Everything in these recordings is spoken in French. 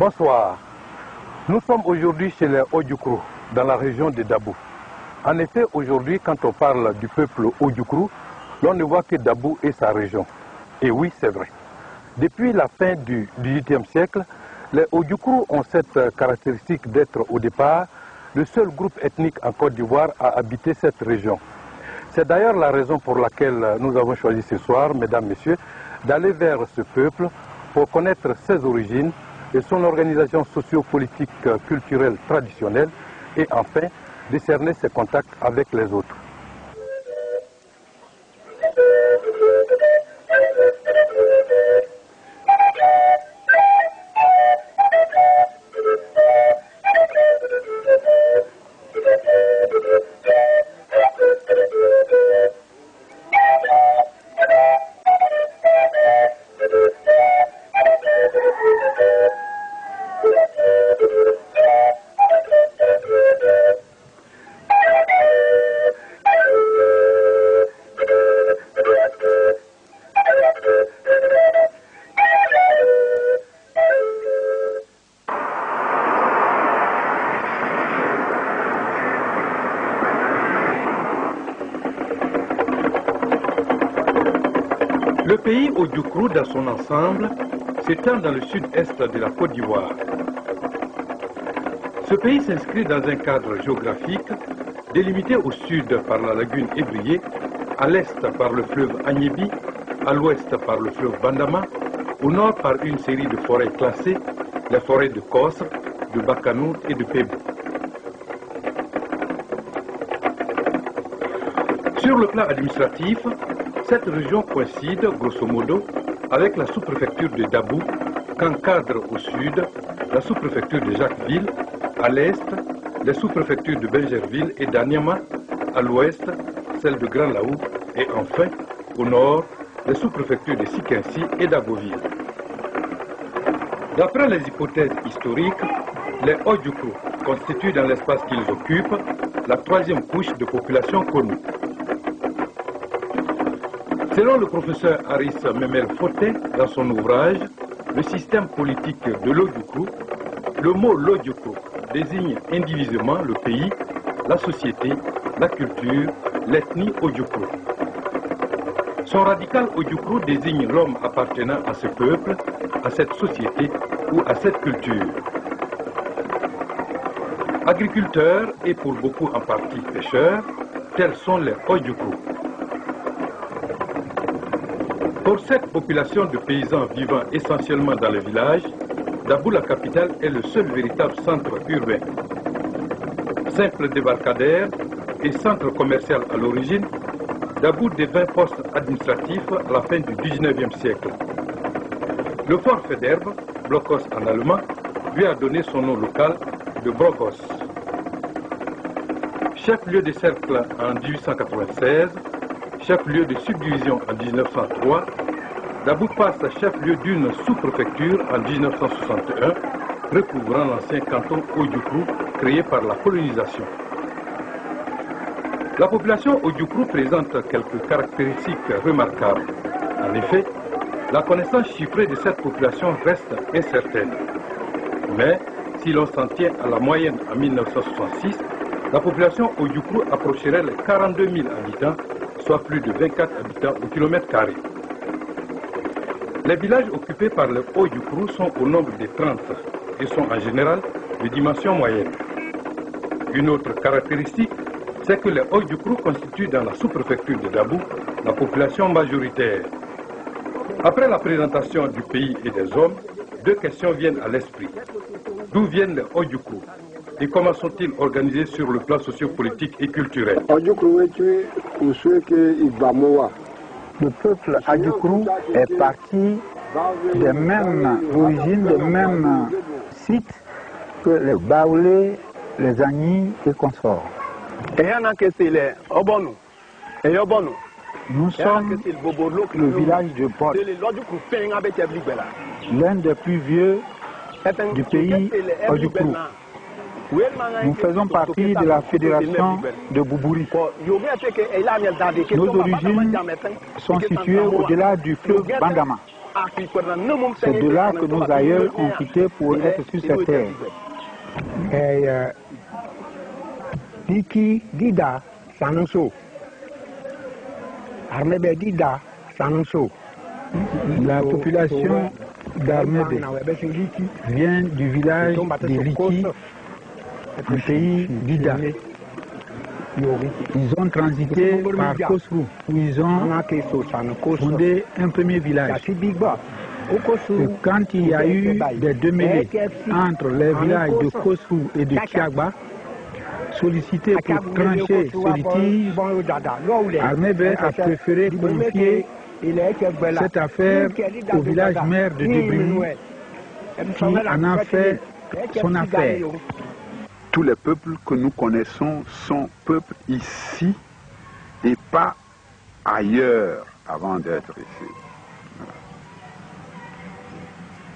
Bonsoir. Nous sommes aujourd'hui chez les Odjoukro, dans la région de Dabou. En effet, aujourd'hui, quand on parle du peuple Odjoukro, l'on ne voit que Dabou et sa région. Et oui, c'est vrai. Depuis la fin du XVIIIe siècle, les Odjoukro ont cette caractéristique d'être au départ le seul groupe ethnique en Côte d'Ivoire à habiter cette région. C'est d'ailleurs la raison pour laquelle nous avons choisi ce soir, mesdames, messieurs, d'aller vers ce peuple pour connaître ses origines et son organisation socio-politique culturelle traditionnelle et enfin décerner ses contacts avec les autres. Le pays Odjoukro dans son ensemble s'étend dans le sud-est de la Côte d'Ivoire. Ce pays s'inscrit dans un cadre géographique délimité au sud par la lagune Ébrié, à l'est par le fleuve Agnébi, à l'ouest par le fleuve Bandama, au nord par une série de forêts classées, les forêts de Kosre, de Bakanou et de Pébou. Sur le plan administratif, cette région coïncide, grosso modo, avec la sous-préfecture de Dabou, qu'encadre au sud la sous-préfecture de Jacquesville, à l'est, les sous-préfectures de Bergerville et d'Anyama, à l'ouest, celle de Grand Laou, et enfin, au nord, les sous-préfectures de Sikinsi et d'Agoville. D'après les hypothèses historiques, les Odjoukro constituent dans l'espace qu'ils occupent la troisième couche de population connue. Selon le professeur Aris Memel Foté, dans son ouvrage « Le système politique de l'Odjoukro », le mot l'Odjoukro désigne indivisément le pays, la société, la culture, l'ethnie Odjoukro. Son radical Odjoukro désigne l'homme appartenant à ce peuple, à cette société ou à cette culture. Agriculteurs et pour beaucoup en partie pêcheurs, tels sont les Odjoukro. Pour cette population de paysans vivant essentiellement dans les villages, Dabou, la capitale, est le seul véritable centre urbain. Simple débarcadère et centre commercial à l'origine, Dabou devint poste administratif à la fin du XIXe siècle. Le fort Faidherbe, Blocos en allemand, lui a donné son nom local de Brogos. Chef-lieu de cercle en 1896, chef-lieu de subdivision en 1903, Dabou passe chef-lieu d'une sous-préfecture en 1961, recouvrant l'ancien canton Odjoukro créé par la colonisation. La population Odjoukro présente quelques caractéristiques remarquables. En effet, la connaissance chiffrée de cette population reste incertaine. Mais, si l'on s'en tient à la moyenne en 1966, la population Odjoukro approcherait les 42 000 habitants, soit plus de 24 habitants au kilomètre carré. Les villages occupés par les Odjoukro sont au nombre de 30 et sont en général de dimension moyenne. Une autre caractéristique, c'est que les Odjoukro constituent dans la sous-préfecture de Dabou la population majoritaire. Après la présentation du pays et des hommes, deux questions viennent à l'esprit. D'où viennent les Odjoukro et comment sont-ils organisés sur le plan sociopolitique et culturel? Le peuple Odjoukro est parti des mêmes origines, des mêmes sites que les Baoulés, les Agnis et consorts. Nous sommes le village de Bot, l'un des plus vieux du pays Odjoukro. Nous faisons partie de la fédération de Boubouri. Nos origines sont situées au-delà du fleuve Bandama. C'est de là que nos aïeux ont quitté pour être sur cette terre. Et Diki Dida Sanonso, Armebe Dida Sanonso. La population d'Armebe vient du village de Liki, du pays d'Ida. Ils ont transité par Kosrou, où ils ont fondé un premier village. Et quand il y a eu des démêlés entre les villages de Kosrou et de Kiagba, sollicité pour trancher ce litige, Armebe a préféré confier cette affaire au village maire de Debrigny, qui en a fait son affaire. Tous les peuples que nous connaissons sont peuples ici et pas ailleurs avant d'être ici.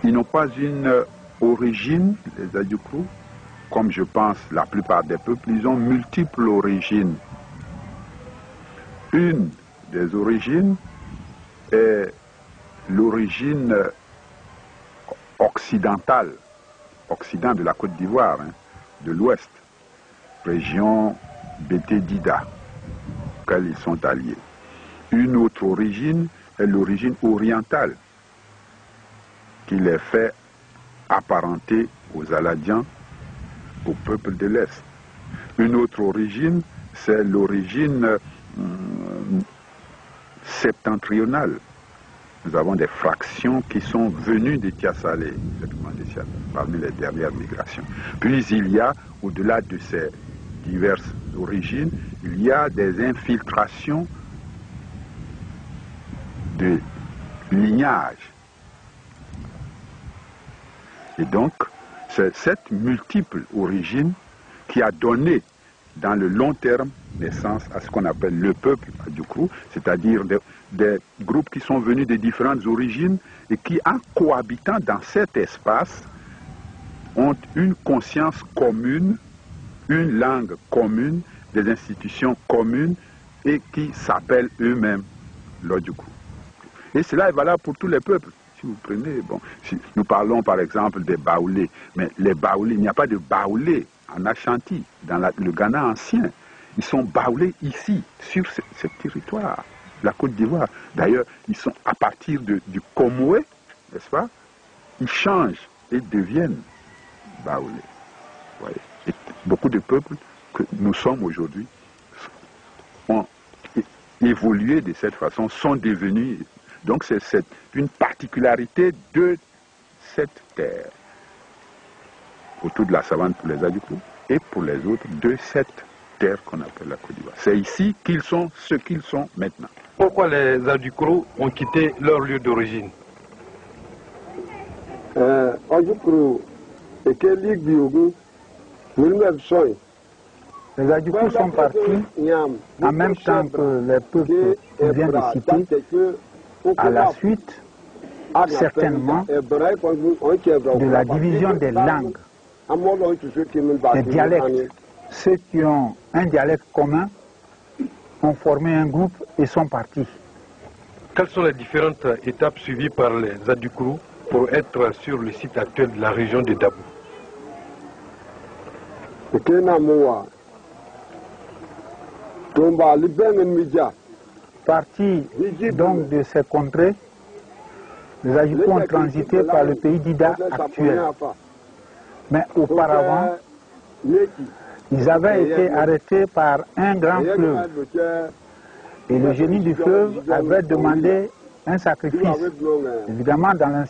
Ils n'ont pas une origine, les Adjoukrous, comme je pense la plupart des peuples, ils ont multiples origines. Une des origines est l'origine occidentale, occident de la Côte d'Ivoire, de l'Ouest, région Bété-Dida, auxquelles ils sont alliés. Une autre origine est l'origine orientale, qui les fait apparenter aux Aladiens, au peuple de l'Est. Une autre origine, c'est l'origine septentrionale. Nous avons des fractions qui sont venues de Tiasalé, parmi les dernières migrations. Puis il y a, au-delà de ces diverses origines, il y a des infiltrations de lignage. Et donc, c'est cette multiple origine qui a donné, dans le long terme, naissance à ce qu'on appelle le peuple Adjoukrou, c'est-à-dire des groupes qui sont venus de différentes origines et qui, en cohabitant dans cet espace, ont une conscience commune, une langue commune, des institutions communes et qui s'appellent eux-mêmes l'Odjoukrou. Et cela est valable pour tous les peuples. Si vous prenez, bon, si nous parlons par exemple des Baoulés, mais les Baoulés, il n'y a pas de Baoulés en Ashanti, dans le Ghana ancien. Ils sont Baoulés ici, sur ce territoire, la Côte d'Ivoire. D'ailleurs, ils sont à partir du Komoué, n'est-ce pas? Ils changent et deviennent Baoulés. Voyez. Et beaucoup de peuples que nous sommes aujourd'hui ont évolué de cette façon, sont devenus. Donc c'est une particularité de cette terre, autour de la savane pour les Adjoukrous et pour les autres de cette terre qu'on appelle la Côte d'Ivoire. C'est ici qu'ils sont ce qu'ils sont maintenant. Pourquoi les Adjoukrous ont quitté leur lieu d'origine? Les Adjoukrous sont partis en même temps que les peuples qui viennent de citer, à la suite, certainement, de la division des langues, des dialectes. Ceux qui ont un dialecte commun ont formé un groupe et sont partis. Quelles sont les différentes étapes suivies par les Adjoukrous pour être sur le site actuel de la région de Dabou? Partis donc de ces contrées, les Adjoukrous ont transité par le pays d'Ida actuel. Mais auparavant, ils avaient été arrêtés par un grand fleuve. Et le génie du fleuve avait demandé un sacrifice. Évidemment, dans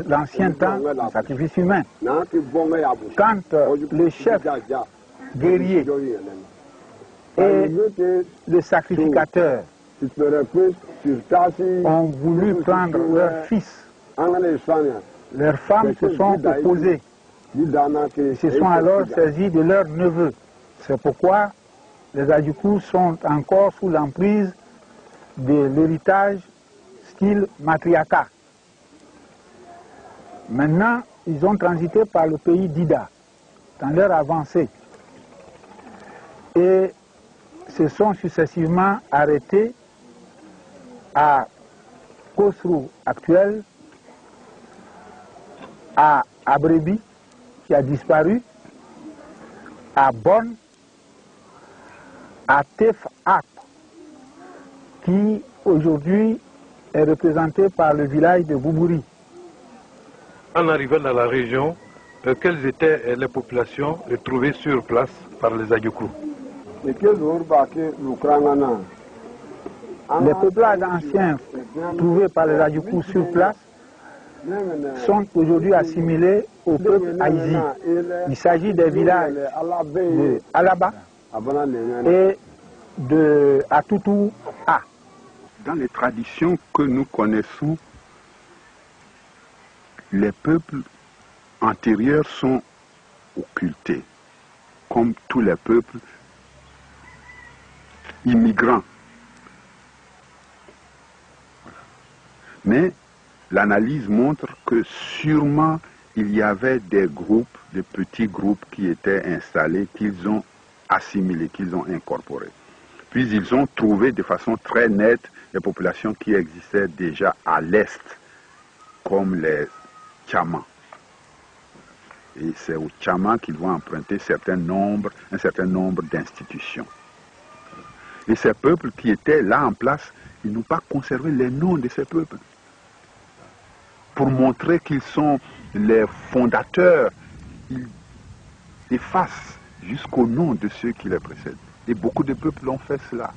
l'ancien temps, un sacrifice humain. Quand le chef guerrier et le sacrificateur ont voulu prendre leur fils, leurs femmes se sont opposées. Ils se sont alors saisis de leurs neveux. C'est pourquoi les Adjoukrous sont encore sous l'emprise de l'héritage style matriarcat. Maintenant, ils ont transité par le pays d'Ida, dans leur avancée. Et se sont successivement arrêtés à Kosrou actuel, à Abrebi, qui a disparu, à Bonn, à Tef-Ap, qui aujourd'hui est représenté par le village de Boubouri. En arrivant dans la région, quelles étaient les populations trouvées sur place par les Adjoukrous? Les peuplages anciens trouvés par les Adjoukrous sur place sont aujourd'hui assimilés au peuple Aïzi. Il s'agit des villages de Alaba et de Atoutou A. Dans les traditions que nous connaissons, les peuples antérieurs sont occultés, comme tous les peuples immigrants. Mais l'analyse montre que sûrement il y avait des groupes, des petits groupes qui étaient installés, qu'ils ont assimilés, qu'ils ont incorporés. Puis ils ont trouvé de façon très nette les populations qui existaient déjà à l'est, comme les Tchamas. Et c'est aux Tchamas qu'ils vont emprunter un certain nombre d'institutions. Et ces peuples qui étaient là en place, ils n'ont pas conservé les noms de ces peuples. Pour montrer qu'ils sont les fondateurs, ils effacent jusqu'au nom de ceux qui les précèdent. Et beaucoup de peuples ont fait cela.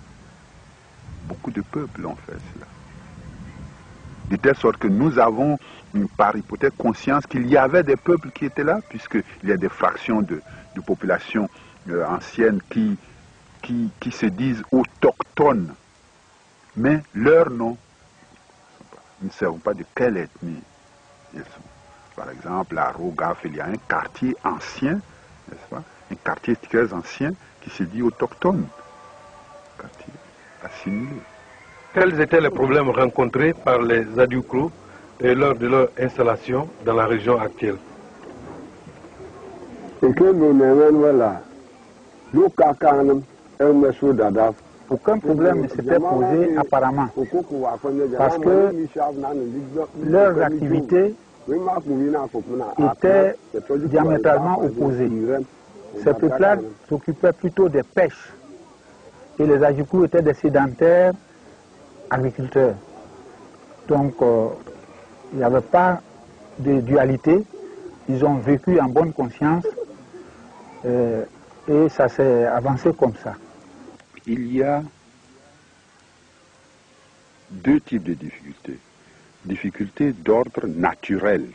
Beaucoup de peuples ont fait cela. De telle sorte que nous avons, par hypothèse, conscience qu'il y avait des peuples qui étaient là, puisqu'il y a des fractions de populations anciennes qui se disent autochtones. Mais leurs noms ne savent pas de quelle ethnie ils sont. Par exemple, à Rogaf, il y a un quartier ancien, n'est-ce pas? Un quartier très ancien qui se dit autochtone. Un quartier assimilé. Quels étaient les problèmes rencontrés par les Adjoukrous lors de leur installation dans la région actuelle? Aucun problème ne s'était posé apparemment, parce que leurs activités étaient diamétralement opposées. Ces peuplades s'occupaient plutôt des pêches et les Adjoukrous étaient des sédentaires agriculteurs. Donc il n'y avait pas de dualité, ils ont vécu en bonne conscience et ça s'est avancé comme ça. Il y a deux types de difficultés. Difficultés d'ordre naturel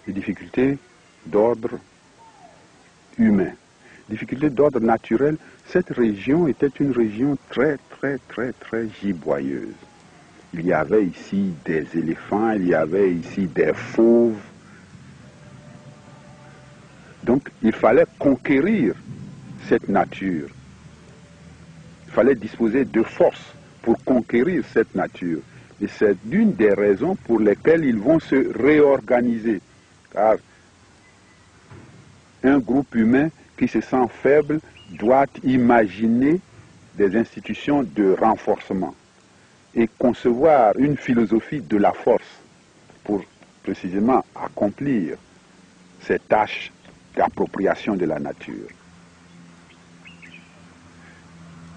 et difficultés d'ordre humain. Difficultés d'ordre naturel, cette région était une région très giboyeuse. Il y avait ici des éléphants, il y avait ici des fauves. Donc il fallait conquérir cette nature. Il fallait disposer de force pour conquérir cette nature. Et c'est l'une des raisons pour lesquelles ils vont se réorganiser. Car un groupe humain qui se sent faible doit imaginer des institutions de renforcement et concevoir une philosophie de la force pour précisément accomplir ces tâches d'appropriation de la nature.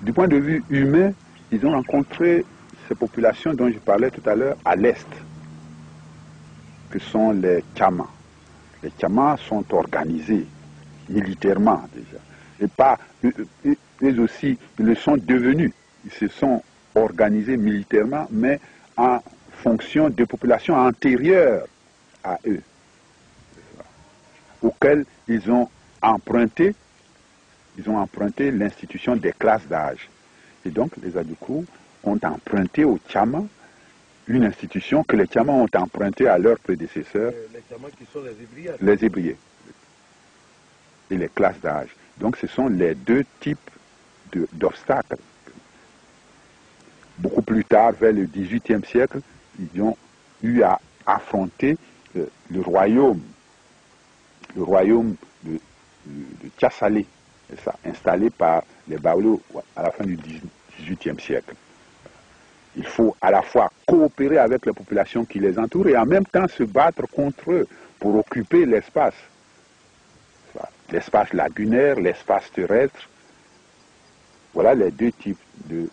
Du point de vue humain, ils ont rencontré ces populations dont je parlais tout à l'heure à l'est, que sont les Tchamas. Les Tchamas sont organisés militairement déjà. Et pas, eux aussi, ils le sont devenus. Ils se sont organisés militairement, mais en fonction de populations antérieures à eux, auxquelles ils ont emprunté l'institution des classes d'âge. Et donc, les Adjoukrous ont emprunté aux Tchamas une institution que les Tchamas ont empruntée à leurs prédécesseurs. Les Tchamas qui sont les Hébriers. Les Hébriers. Et les classes d'âge. Donc, ce sont les deux types d'obstacles. Beaucoup plus tard, vers le XVIIIe siècle, ils ont eu à affronter le royaume de Tchassalé, installé par les Baoulés à la fin du XVIIIe siècle. Il faut à la fois coopérer avec les populations qui les entourent et en même temps se battre contre eux pour occuper l'espace. L'espace lagunaire, l'espace terrestre. Voilà les deux types de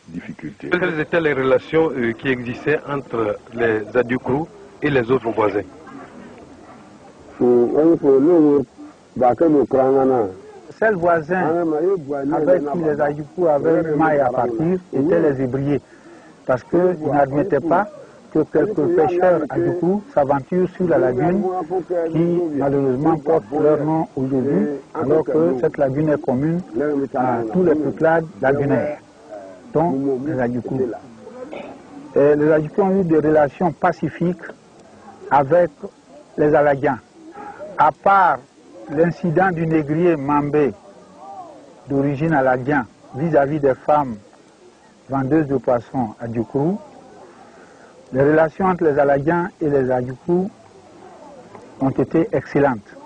difficultés. Quelles étaient les relations qui existaient entre les Adjoukrous et les autres voisins? Seuls voisins avec qui les Adjoukrous avaient maille à partir étaient les Hébriers, parce qu'ils n'admettaient pas que quelques pêcheurs Adjoukrous s'aventurent sur la lagune qui malheureusement porte leur nom aujourd'hui, alors que cette lagune est commune à tous les peuplades lagunaires, dont les Adjoukrous. Les Adjoukrous ont eu des relations pacifiques avec les Aladiens. À part l'incident du négrier Mambé, d'origine aladien, vis-à-vis des femmes vendeuses de poissons Adjoukrous, les relations entre les Aladiens et les Adjoukrous ont été excellentes.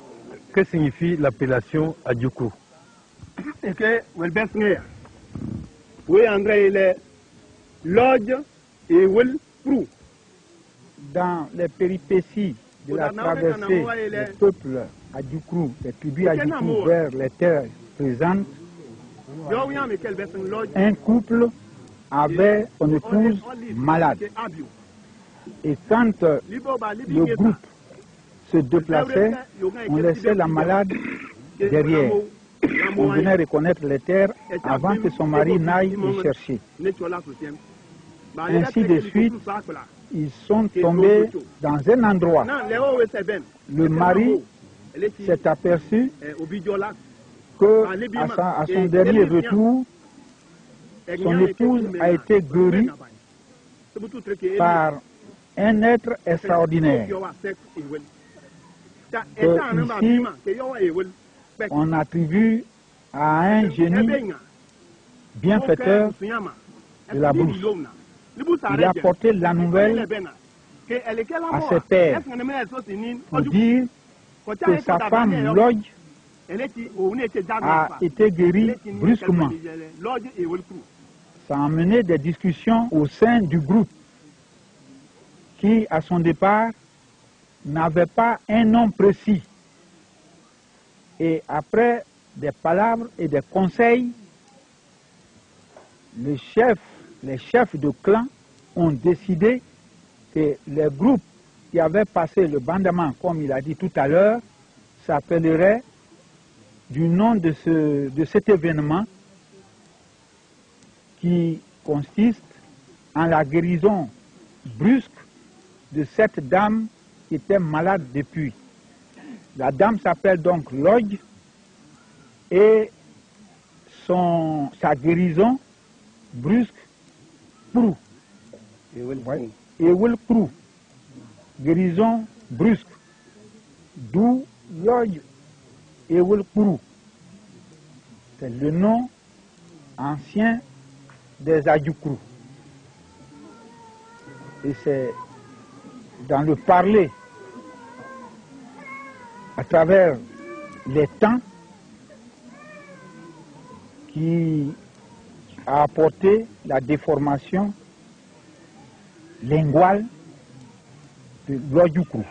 Que signifie l'appellation Adjoukrou? Dans les péripéties de la traversée des peuples Adjoukrous, des tribus Adjoukrous vers les terres présentes, un couple avait une épouse malade. Et quand le groupe se déplaçait, on laissait la malade derrière. On venait reconnaître les terres avant que son mari n'aille les chercher. Ainsi de suite, ils sont tombés dans un endroit. Le mari s'est aperçu qu'à son dernier retour, son épouse a été guérie par un être extraordinaire. Ici, on attribue à un génie bienfaiteur de la brousse. Il a apporté la nouvelle à ses pères pour dire que sa femme Lodj a été guérie brusquement. Ça a amené des discussions au sein du groupe qui, à son départ, n'avait pas un nom précis. Et après des palabres et des conseils, les chefs de clan ont décidé que les groupes qui avaient passé le bandement, comme il a dit tout à l'heure, s'appelleraient du nom de cet événement qui consiste en la guérison brusque de cette dame qui était malade depuis. La dame s'appelle donc Lodj et sa guérison brusque, Prou. Ewel Prou. Guérison brusque. D'où Lodj Ewel Prou. C'est le nom ancien des Adjoukrous. Et c'est dans le parler, à travers les temps, qui a apporté la déformation linguale de l'Adjoukrou.